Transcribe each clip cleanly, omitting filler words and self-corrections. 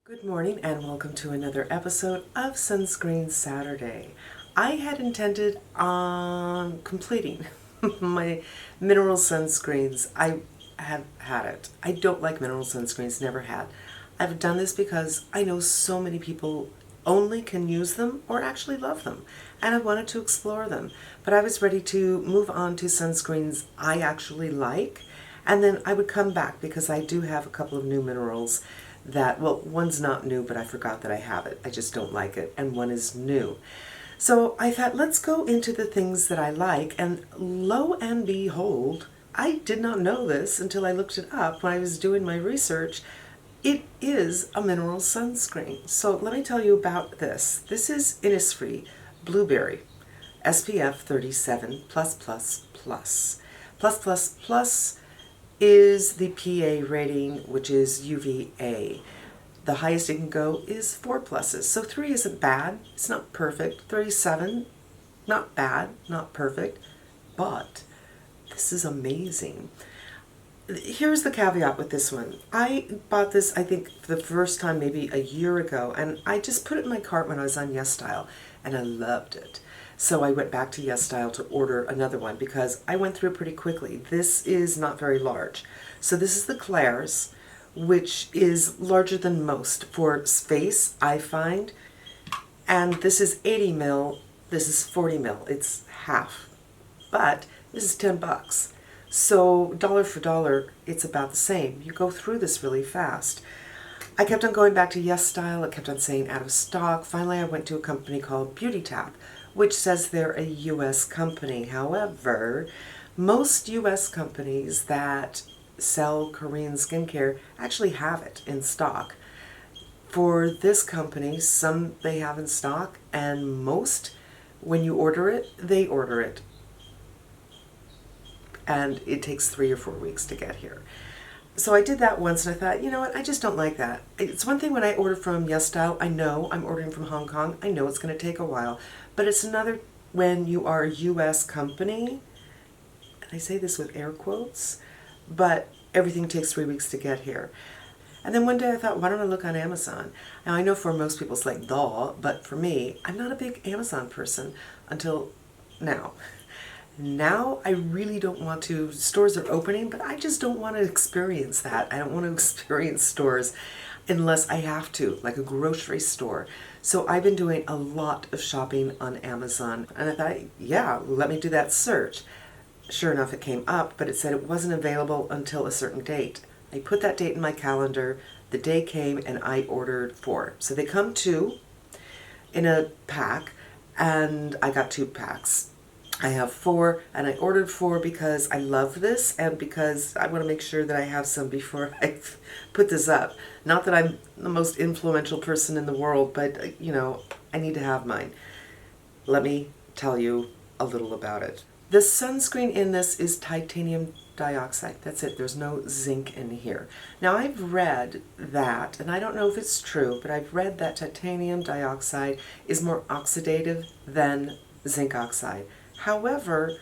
Good morning and welcome to another episode of Sunscreen Saturday. I had intended on completing my mineral sunscreens. I have had it. I don't like mineral sunscreens, never had. I've done this because I know so many people only can use them or actually love them, and I wanted to explore them. But I was ready to move on to sunscreens I actually like, and then I would come back because I do have a couple of new minerals that, well, one's not new, but I forgot that I have it. I just don't like it. And one is new. So I thought, let's go into the things that I like. And lo and behold, I did not know this until I looked it up when I was doing my research. It is a mineral sunscreen. So let me tell you about this. This is Innisfree Blueberry SPF 37 plus plus plus. Plus plus plus is the PA rating, which is UVA. The highest it can go is 4 pluses. So 3 isn't bad. It's not perfect. 37, not bad, not perfect, but this is amazing. Here's the caveat with this one. I bought this, I think, for the first time maybe a year ago, and I just put it in my cart when I was on YesStyle, and I loved it. So I went back to YesStyle to order another one because I went through it pretty quickly. This is not very large. So this is the Claire's, which is larger than most for face, I find. And this is 80 mil, this is 40 mil. It's half. But this is 10 bucks. So dollar for dollar, it's about the same. You go through this really fast. I kept on going back to YesStyle. It kept on saying out of stock. Finally, I went to a company called Beauty Tap, which says they're a U.S. company. However, most U.S. companies that sell Korean skincare actually have it in stock. For this company, some they have in stock, and most, when you order it, they order it. And it takes 3 or 4 weeks to get here. So I did that once and I thought, you know what, I just don't like that. It's one thing when I order from YesStyle, I know I'm ordering from Hong Kong, I know it's going to take a while. But it's another when you are a US company, and I say this with air quotes, but everything takes 3 weeks to get here. And then one day I thought, why don't I look on Amazon? Now I know for most people it's like, duh, but for me, I'm not a big Amazon person until now. Now I really don't want to, stores are opening, but I just don't want to experience that. I don't want to experience stores unless I have to, like a grocery store. So I've been doing a lot of shopping on Amazon, and I thought, yeah, let me do that search. Sure enough, it came up, but it said it wasn't available until a certain date. I put that date in my calendar, the day came, and I ordered 4. So they come 2 in a pack, and I got 2 packs. I have 4, and I ordered 4 because I love this and because I want to make sure that I have some before I put this up. Not that I'm the most influential person in the world, but, you know, I need to have mine. Let me tell you a little about it. The sunscreen in this is titanium dioxide. That's it. There's no zinc in here. Now, I've read that, and I don't know if it's true, but I've read that titanium dioxide is more oxidative than zinc oxide. However,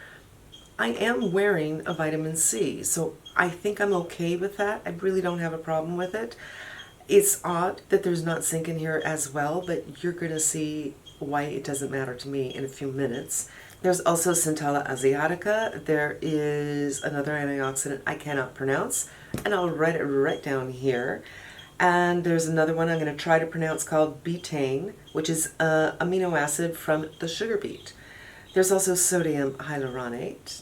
I am wearing a vitamin C, so I think I'm okay with that. I really don't have a problem with it. It's odd that there's not zinc in here as well, but you're going to see why it doesn't matter to me in a few minutes. There's also Centella asiatica. There is another antioxidant I cannot pronounce, and I'll write it right down here. And there's another one I'm going to try to pronounce called betaine, which is an amino acid from the sugar beet. There's also sodium hyaluronate,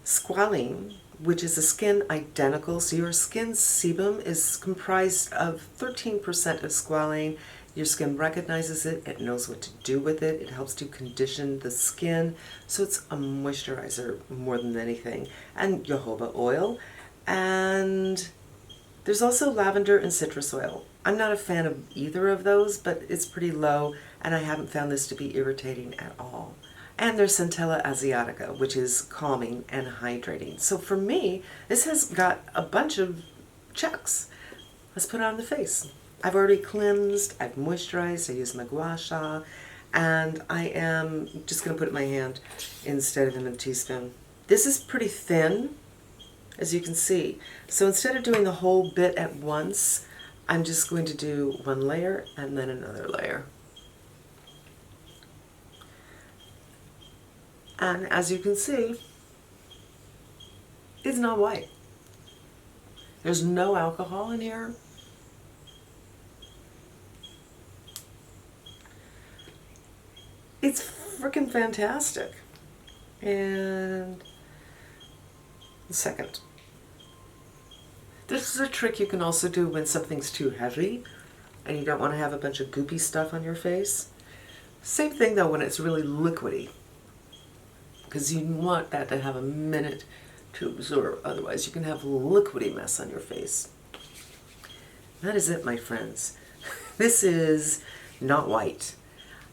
squalene, which is a skin identical. So your skin sebum is comprised of 13% of squalene. Your skin recognizes it, it knows what to do with it, it helps to condition the skin. So it's a moisturizer more than anything. And jojoba oil. And there's also lavender and citrus oil. I'm not a fan of either of those, but it's pretty low, and I haven't found this to be irritating at all. And there's Centella asiatica, which is calming and hydrating. So for me, this has got a bunch of checks. Let's put it on the face. I've already cleansed, I've moisturized, I use my gua sha, and I am just going to put it in my hand instead of in a teaspoon. This is pretty thin, as you can see. So instead of doing the whole bit at once, I'm just going to do one layer and then another layer. And as you can see, it's not white. There's no alcohol in here. It's freaking fantastic. And the second. This is a trick you can also do when something's too heavy and you don't want to have a bunch of goopy stuff on your face. Same thing though when it's really liquidy, because you want that to have a minute to absorb, otherwise you can have a liquidy mess on your face. That is it, my friends. This is not white.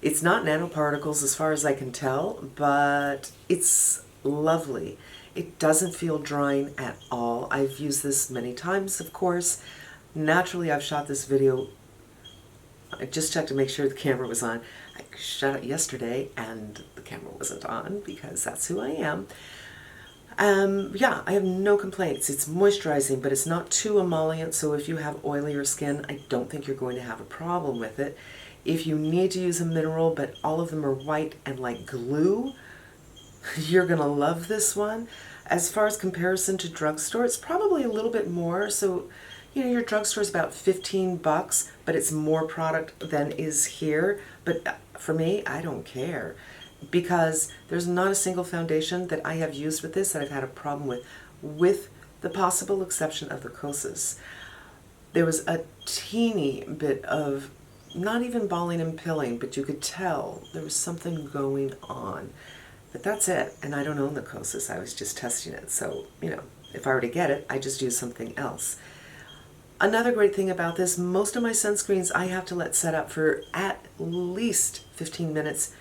It's not nanoparticles as far as I can tell, but it's lovely. It doesn't feel drying at all. I've used this many times, of course. Naturally, I've shot this video. I just checked to make sure the camera was on. I shot it yesterday and the camera wasn't on because that's who I am. Yeah, I have no complaints. It's moisturizing, but it's not too emollient, so if you have oilier skin, I don't think you're going to have a problem with it. If you need to use a mineral, but all of them are white and like glue, you're going to love this one. As far as comparison to drugstore, it's probably a little bit more. So, you know, your drugstore is about 15 bucks, but it's more product than is here. But for me, I don't care, because there's not a single foundation that I have used with this that I've had a problem with the possible exception of the Kosas. There was a teeny bit of, not even balling and pilling, but you could tell there was something going on. But that's it, and I don't own the Kosas, I was just testing it. So, you know, if I were to get it, I just use something else. Another great thing about this, most of my sunscreens I have to let set up for at least 15 minutes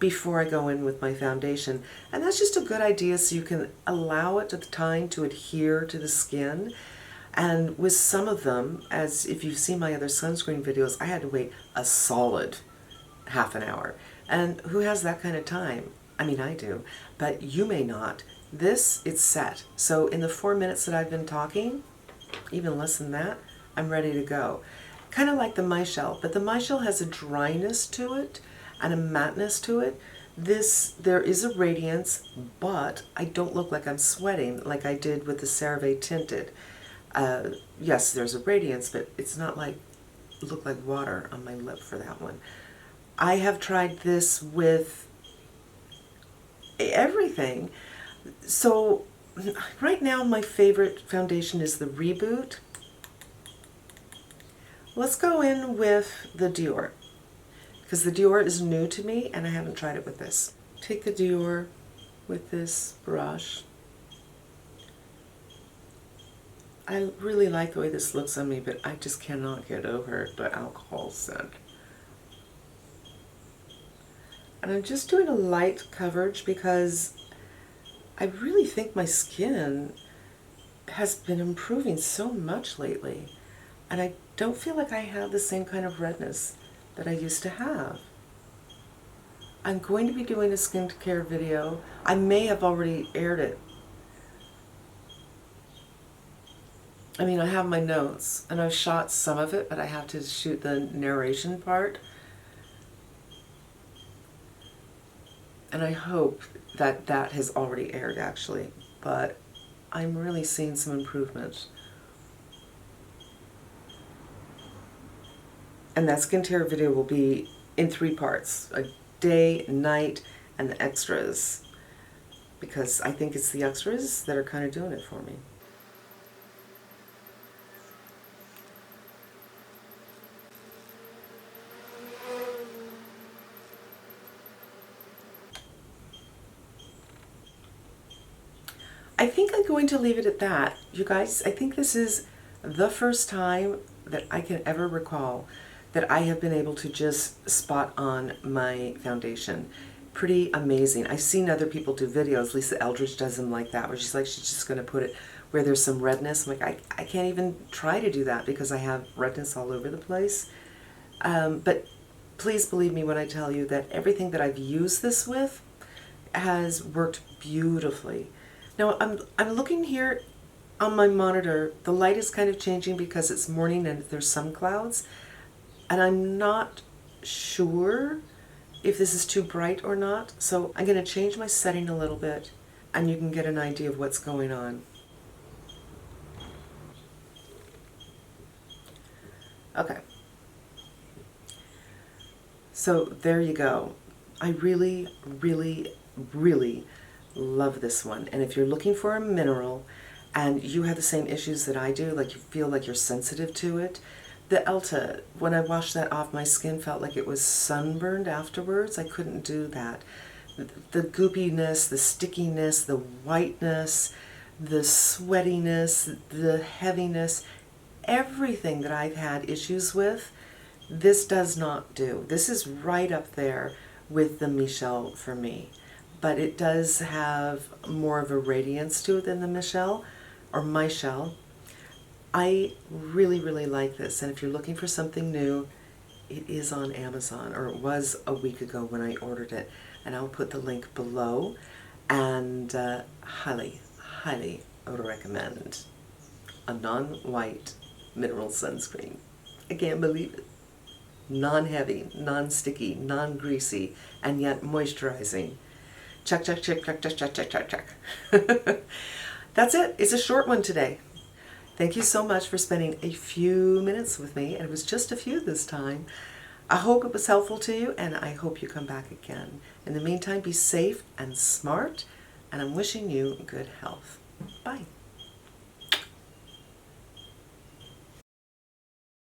before I go in with my foundation. And that's just a good idea so you can allow it the time to adhere to the skin. And with some of them, as if you've seen my other sunscreen videos, I had to wait a solid half an hour. And who has that kind of time? I mean, I do, but you may not. This, it's set. So in the 4 minutes that I've been talking, even less than that, I'm ready to go. Kind of like the Michelle, but the Michelle has a dryness to it and a matteness to it. This, there is a radiance, but I don't look like I'm sweating like I did with the CeraVe Tinted. Yes, there's a radiance, but it's not like, look like water on my lip for that one. I have tried this with everything. So right now my favorite foundation is the Reboot. Let's go in with the Dior, because the Dior is new to me and I haven't tried it with this. Take the Dior with this brush. I really like the way this looks on me, but I just cannot get over the alcohol scent. And I'm just doing a light coverage because I really think my skin has been improving so much lately. And I don't feel like I have the same kind of redness that I used to have. I'm going to be doing a skincare video. I may have already aired it. I mean, I have my notes and I've shot some of it, but I have to shoot the narration part. And I hope that that has already aired actually, but I'm really seeing some improvement. And that skincare video will be in 3 parts, a day, night, and the extras, because I think it's the extras that are kind of doing it for me. I think I'm going to leave it at that. You guys, I think this is the first time that I can ever recall that I have been able to just spot on my foundation. Pretty amazing. I've seen other people do videos. Lisa Eldridge does them like that, where she's like, she's just going to put it where there's some redness. I'm like, I can't even try to do that because I have redness all over the place. But please believe me when I tell you that everything that I've used this with has worked beautifully. Now I'm looking here On my monitor, the light is kind of changing because it's morning and there's some clouds, and I'm not sure if this is too bright or not, so I'm going to change my setting a little bit and you can get an idea of what's going on. Okay. So there you go. I really, really, really love this one. And if you're looking for a mineral and you have the same issues that I do, like you feel like you're sensitive to it, the Elta, when I washed that off, my skin felt like it was sunburned afterwards. I couldn't do that. The goopiness, the stickiness, the whiteness, the sweatiness, the heaviness, everything that I've had issues with, this does not do. This is right up there with the Michelle for me. But it does have more of a radiance to it than the Michelle, or Michelle. I really, really like this, and if you're looking for something new, it is on Amazon, or it was a week ago when I ordered it, and I'll put the link below, and highly, highly recommend a non-white mineral sunscreen. I can't believe it. Non-heavy, non-sticky, non-greasy, and yet moisturizing. Check, check, check, check, check, check, check, check, check. That's it. It's a short one today. Thank you so much for spending a few minutes with me, and it was just a few this time. I hope it was helpful to you, and I hope you come back again. In the meantime, be safe and smart, and I'm wishing you good health. Bye.